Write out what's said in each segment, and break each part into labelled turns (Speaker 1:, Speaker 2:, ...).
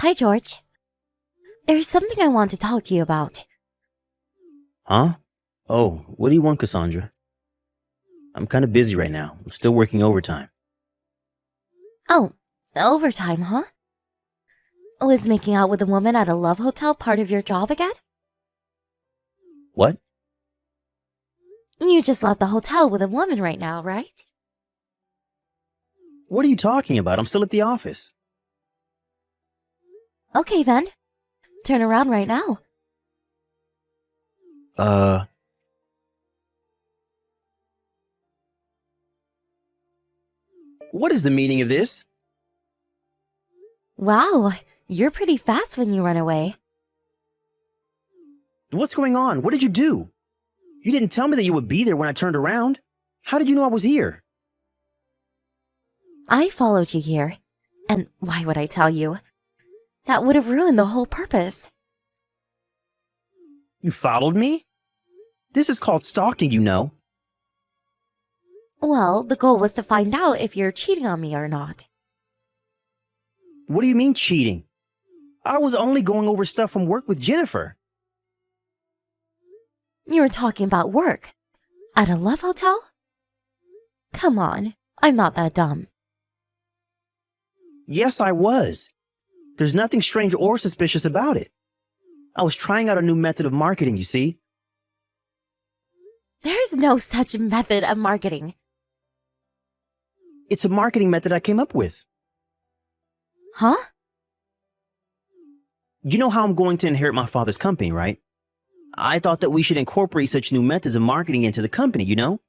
Speaker 1: Hi, George. There's something I want to talk to you about.
Speaker 2: Huh? Oh, what do you want, Cassandra? I'm kind of busy right now. I'm still working overtime.
Speaker 1: Oh, overtime, huh? Was making out with a woman at a love hotel part of your job again?
Speaker 2: What?
Speaker 1: You just left the hotel with a woman right now, right?
Speaker 2: What are you talking about? I'm still at the office.
Speaker 1: Okay then. Turn around right now.
Speaker 2: Uh, what is the meaning of this?
Speaker 1: Wow, you're pretty fast when you run away.
Speaker 2: What's going on? What did you do? You didn't tell me that you would be there when I turned around. How did you know I was here?
Speaker 1: I followed you here. And why would I tell you? That would have ruined the whole purpose.
Speaker 2: You followed me? This is called stalking, you know.
Speaker 1: Well, the goal was to find out if you're cheating on me or not.
Speaker 2: What do you mean cheating? I was only going over stuff from work with Jennifer.
Speaker 1: You were talking about work. At a love hotel? Come on, I'm not that dumb.
Speaker 2: Yes, I was. There's nothing strange or suspicious about it. I was trying out a new method of marketing, you see.
Speaker 1: There's no such method of marketing.
Speaker 2: It's a marketing method I came up with.
Speaker 1: Huh?
Speaker 2: You know how I'm going to inherit my father's company, right? I thought that we should incorporate such new methods of marketing into the company, you know?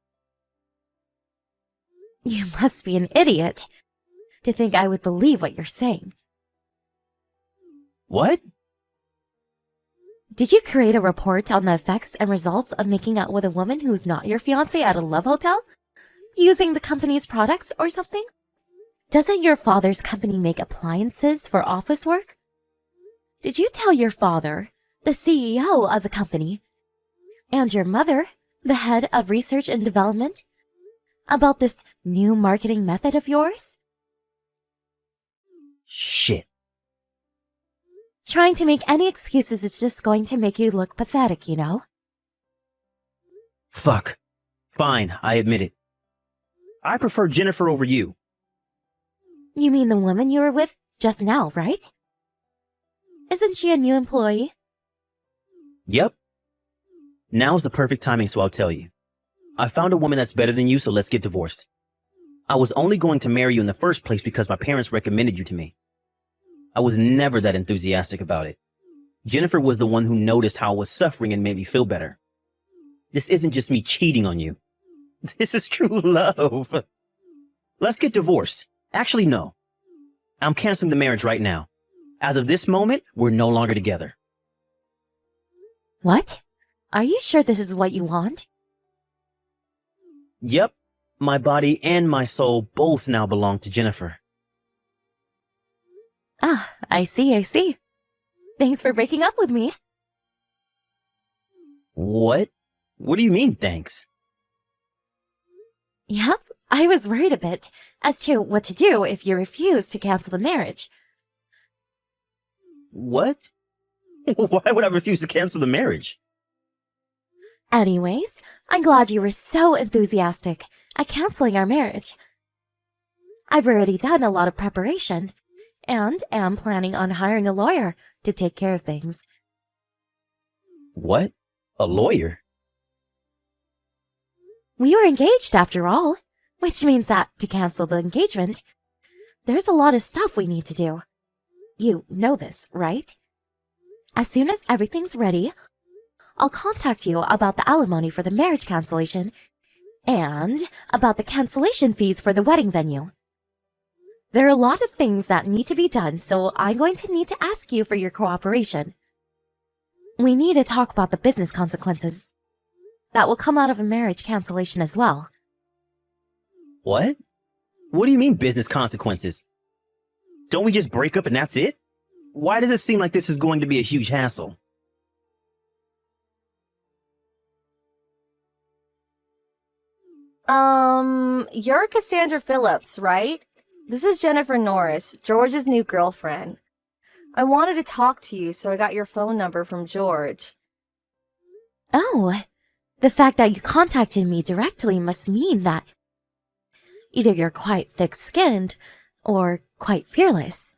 Speaker 1: You must be an idiot to think I would believe what you're saying.
Speaker 2: What?
Speaker 1: Did you create a report on the effects and results of making out with a woman who's not your fiancé at a love hotel? Using the company's products or something? Doesn't your father's company make appliances for office work? Did you tell your father, the CEO of the company, and your mother, the head of research and development, about this new marketing method of yours?
Speaker 2: Shit.
Speaker 1: Trying to make any excuses is just going to make you look pathetic, you know?
Speaker 2: Fuck. Fine, I admit it. I prefer Jennifer over you.
Speaker 1: You mean the woman you were with just now, right? Isn't she a new employee?
Speaker 2: Yep. Now's the perfect timing, so I'll tell you. I found a woman that's better than you, so let's get divorced. I was only going to marry you in the first place because my parents recommended you to me. I was never that enthusiastic about it. Jennifer was the one who noticed how I was suffering and made me feel better. This isn't just me cheating on you. This is true love. Let's get divorced. Actually, no. I'm canceling the marriage right now. As of this moment, we're no longer together.
Speaker 1: What? Are you sure this is what you want?
Speaker 2: Yep. My body and my soul both now belong to Jennifer.
Speaker 1: Ah, I see. Thanks for breaking up with me.
Speaker 2: What? What do you mean, thanks?
Speaker 1: Yep, I was worried a bit as to what to do if you refused to cancel the marriage.
Speaker 2: What? Why would I refuse to cancel the marriage?
Speaker 1: Anyways, I'm glad you were so enthusiastic at canceling our marriage. I've already done a lot of preparation and am planning on hiring a lawyer to take care of things.
Speaker 2: What? A lawyer?
Speaker 1: We were engaged after all, which means that to cancel the engagement, there's a lot of stuff we need to do. You know this, right? As soon as everything's ready, I'll contact you about the alimony for the marriage cancellation and about the cancellation fees for the wedding venue. There are a lot of things that need to be done, so I'm going to need to ask you for your cooperation. We need to talk about the business consequences that will come out of a marriage cancellation as well.
Speaker 2: What? What do you mean business consequences? Don't we just break up and that's it? Why does it seem like this is going to be a huge hassle?
Speaker 3: You're Cassandra Phillips, right? This is Jennifer Norris, George's new girlfriend. I wanted to talk to you, so I got your phone number from George.
Speaker 1: Oh, the fact that you contacted me directly must mean that either you're quite thick-skinned or quite fearless.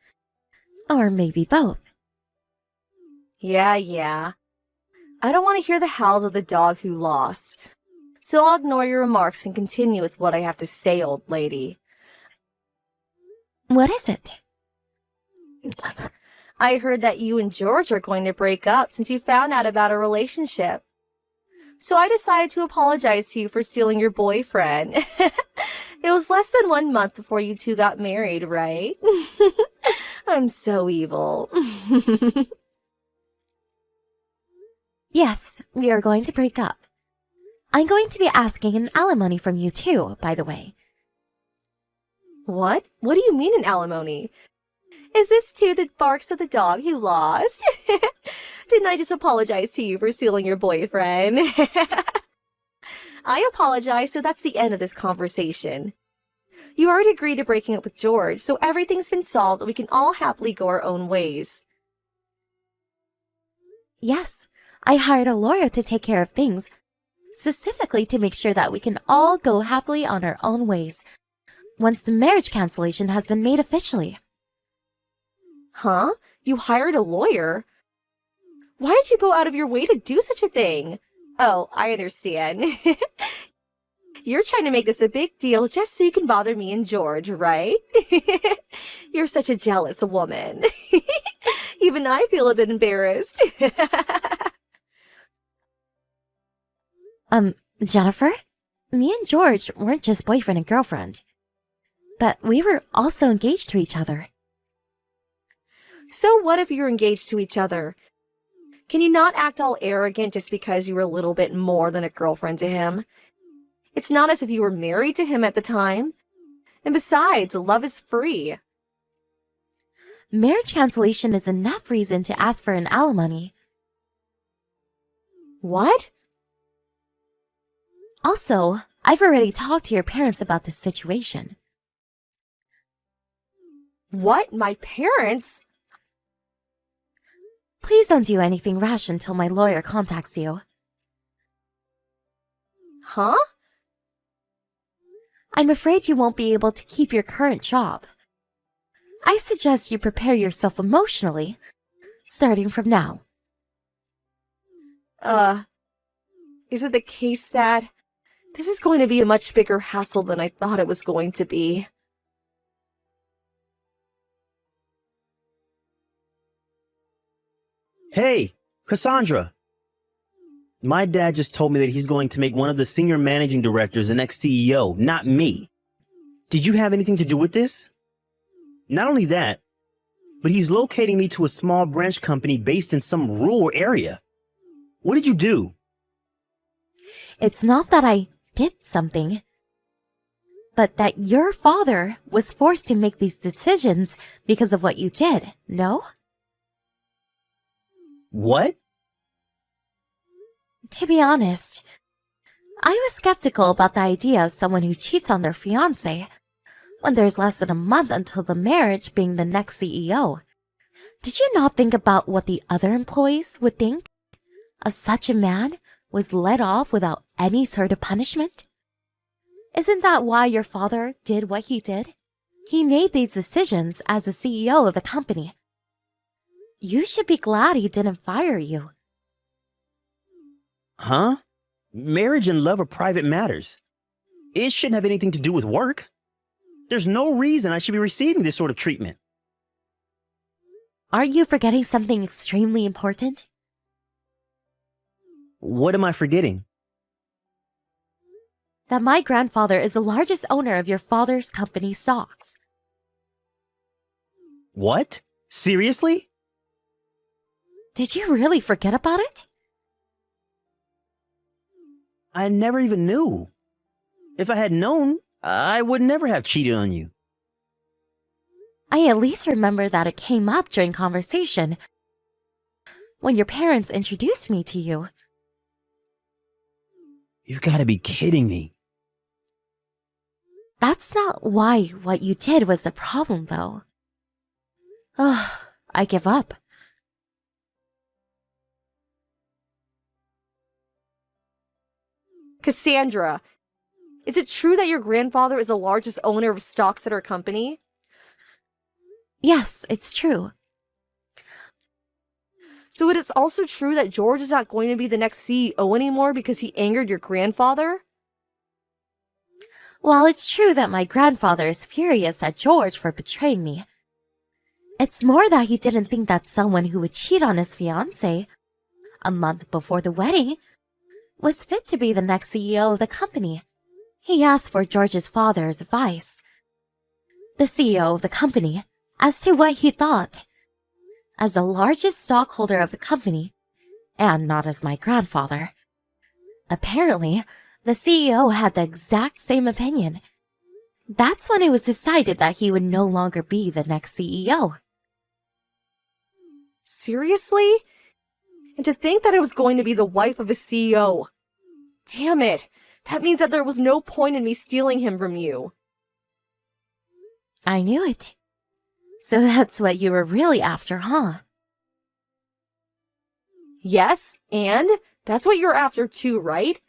Speaker 1: Or maybe both.
Speaker 3: Yeah. I don't want to hear the howls of the dog who lost. So I'll ignore your remarks and continue with what I have to say, old lady.
Speaker 1: What is it?
Speaker 3: I heard that you and George are going to break up since you found out about a relationship. So I decided to apologize to you for stealing your boyfriend. It was less than 1 month before you two got married, right? I'm so evil.
Speaker 1: Yes, we are going to break up. I'm going to be asking an alimony from you too, by the way.
Speaker 3: What? What do you mean an alimony? Is this too the barks of the dog who lost? Didn't I just apologize to you for stealing your boyfriend? I apologize, so that's the end of this conversation. You already agreed to breaking up with George, so everything's been solved and we can all happily go our own ways.
Speaker 1: Yes, I hired a lawyer to take care of things, specifically to make sure that we can all go happily on our own ways once the marriage cancellation has been made officially.
Speaker 3: Huh? You hired a lawyer? Why did you go out of your way to do such a thing? Oh, I understand. You're trying to make this a big deal just so you can bother me and George, right? You're such a jealous woman. Even I feel a bit embarrassed.
Speaker 1: Jennifer, me and George weren't just boyfriend and girlfriend, but we were also engaged to each other.
Speaker 3: So what if you're engaged to each other? Can you not act all arrogant just because you were a little bit more than a girlfriend to him? It's not as if you were married to him at the time. And besides, love is free.
Speaker 1: Marriage cancellation is enough reason to ask for an alimony.
Speaker 3: What?
Speaker 1: Also, I've already talked to your parents about this situation.
Speaker 3: What? My parents?
Speaker 1: Please don't do anything rash until my lawyer contacts you.
Speaker 3: Huh?
Speaker 1: I'm afraid you won't be able to keep your current job. I suggest you prepare yourself emotionally, starting from now.
Speaker 3: Is it the case that this is going to be a much bigger hassle than I thought it was going to be?
Speaker 2: Hey, Cassandra. My dad just told me that he's going to make one of the senior managing directors the next CEO, not me. Did you have anything to do with this? Not only that, but he's locating me to a small branch company based in some rural area. What did you do?
Speaker 1: It's not that I did something, but that your father was forced to make these decisions because of what you did, no?
Speaker 2: What?
Speaker 1: To be honest, I was skeptical about the idea of someone who cheats on their fiancé when there's less than a month until the marriage being the next CEO. Did you not think about what the other employees would think of such a man was let off without any sort of punishment? Isn't that why your father did what he did? He made these decisions as the CEO of the company. You should be glad he didn't fire you.
Speaker 2: Huh? Marriage and love are private matters. It shouldn't have anything to do with work. There's no reason I should be receiving this sort of treatment.
Speaker 1: Aren't you forgetting something extremely important?
Speaker 2: What am I forgetting?
Speaker 1: That my grandfather is the largest owner of your father's company stocks.
Speaker 2: What? Seriously?
Speaker 1: Did you really forget about it?
Speaker 2: I never even knew. If I had known, I would never have cheated on you.
Speaker 1: I at least remember that it came up during conversation when your parents introduced me to you.
Speaker 2: You've got to be kidding me.
Speaker 1: That's not why what you did was the problem, though. Ugh, I give up.
Speaker 3: Cassandra, is it true that your grandfather is the largest owner of stocks at our company?
Speaker 1: Yes, it's true.
Speaker 3: So it is also true that George is not going to be the next CEO anymore because he angered your grandfather?
Speaker 1: While it's true that my grandfather is furious at George for betraying me, it's more that he didn't think that someone who would cheat on his fiancée a month before the wedding was fit to be the next CEO of the company. He asked for George's father's advice, the CEO of the company, as to what he thought. As the largest stockholder of the company, and not as my grandfather. Apparently, the CEO had the exact same opinion. That's when it was decided that he would no longer be the next CEO.
Speaker 3: Seriously? And to think that I was going to be the wife of a CEO. Damn it! That means that there was no point in me stealing him from you.
Speaker 1: I knew it. So that's what you were really after, huh?
Speaker 3: Yes, and that's what you're after too, right?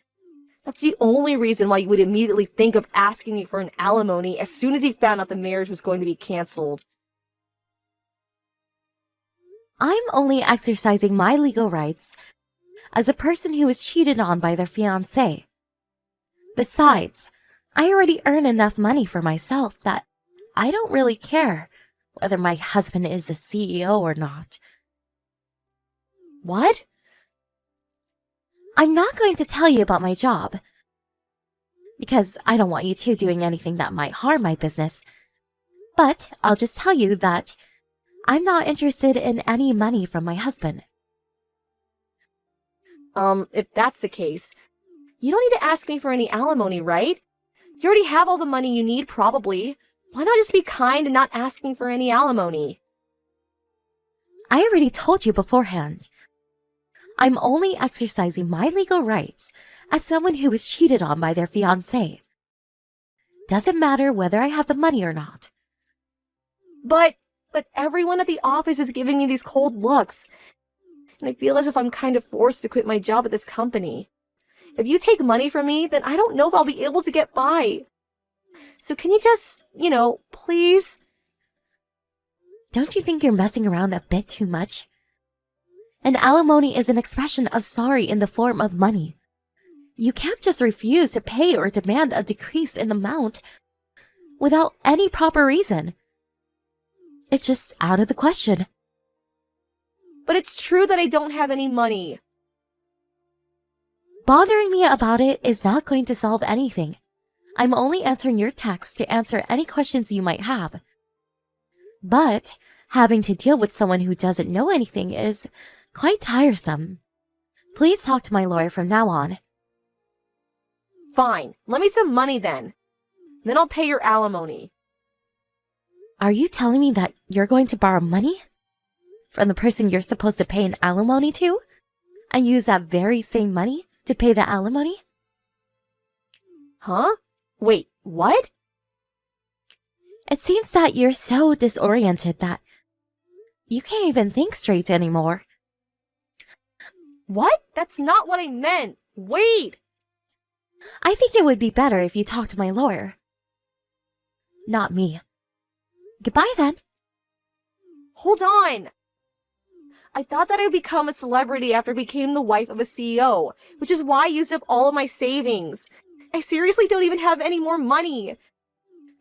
Speaker 3: That's the only reason why you would immediately think of asking me for an alimony as soon as you found out the marriage was going to be canceled.
Speaker 1: I'm only exercising my legal rights as a person who was cheated on by their fiancé. Besides, I already earn enough money for myself that I don't really care whether my husband is a CEO or not.
Speaker 3: What?
Speaker 1: I'm not going to tell you about my job, because I don't want you two doing anything that might harm my business. But I'll just tell you that I'm not interested in any money from my husband.
Speaker 3: If that's the case, you don't need to ask me for any alimony, right? You already have all the money you need, probably. Why not just be kind and not ask me for any alimony?
Speaker 1: I already told you beforehand. I'm only exercising my legal rights as someone who was cheated on by their fiancé. Doesn't matter whether I have the money or not.
Speaker 3: But everyone at the office is giving me these cold looks. And I feel as if I'm kind of forced to quit my job at this company. If you take money from me, then I don't know if I'll be able to get by. So can you just, please?
Speaker 1: Don't you think you're messing around a bit too much? An alimony is an expression of sorry in the form of money. You can't just refuse to pay or demand a decrease in the amount without any proper reason. It's just out of the question.
Speaker 3: But it's true that I don't have any money.
Speaker 1: Bothering me about it is not going to solve anything. I'm only answering your text to answer any questions you might have. But having to deal with someone who doesn't know anything is quite tiresome. Please talk to my lawyer from now on.
Speaker 3: Fine, let me some money then. Then I'll pay your alimony.
Speaker 1: Are you telling me that you're going to borrow money from the person you're supposed to pay an alimony to and use that very same money to pay the alimony?
Speaker 3: Huh? Wait, what?
Speaker 1: It seems that you're so disoriented that you can't even think straight anymore.
Speaker 3: What? That's not what I meant. Wait!
Speaker 1: I think it would be better if you talked to my lawyer. Not me. Goodbye then.
Speaker 3: Hold on! I thought that I would become a celebrity after I became the wife of a CEO, which is why I used up all of my savings. I seriously don't even have any more money.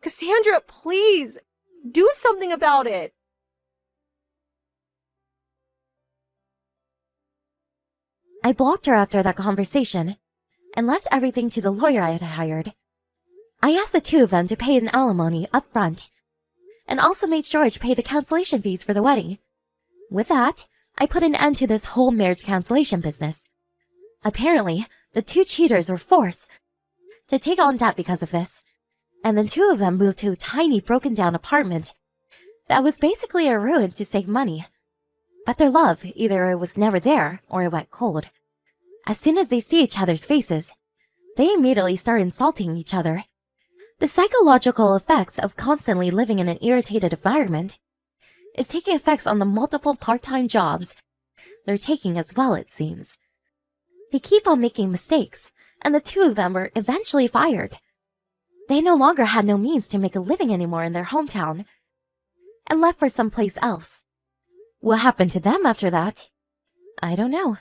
Speaker 3: Cassandra, please, do something about it.
Speaker 1: I blocked her after that conversation and left everything to the lawyer I had hired. I asked the two of them to pay an alimony up front and also made George pay the cancellation fees for the wedding. With that, I put an end to this whole marriage cancellation business. Apparently, the two cheaters were forced to take on debt because of this, and then two of them moved to a tiny broken-down apartment that was basically a ruin to save money. But their love, either it was never there or it went cold. As soon as they see each other's faces, they immediately start insulting each other. The psychological effects of constantly living in an irritated environment is taking effects on the multiple part-time jobs they're taking as well, it seems. They keep on making mistakes, and the two of them were eventually fired. They no longer had no means to make a living anymore in their hometown, and left for someplace else. What happened to them after that? I don't know.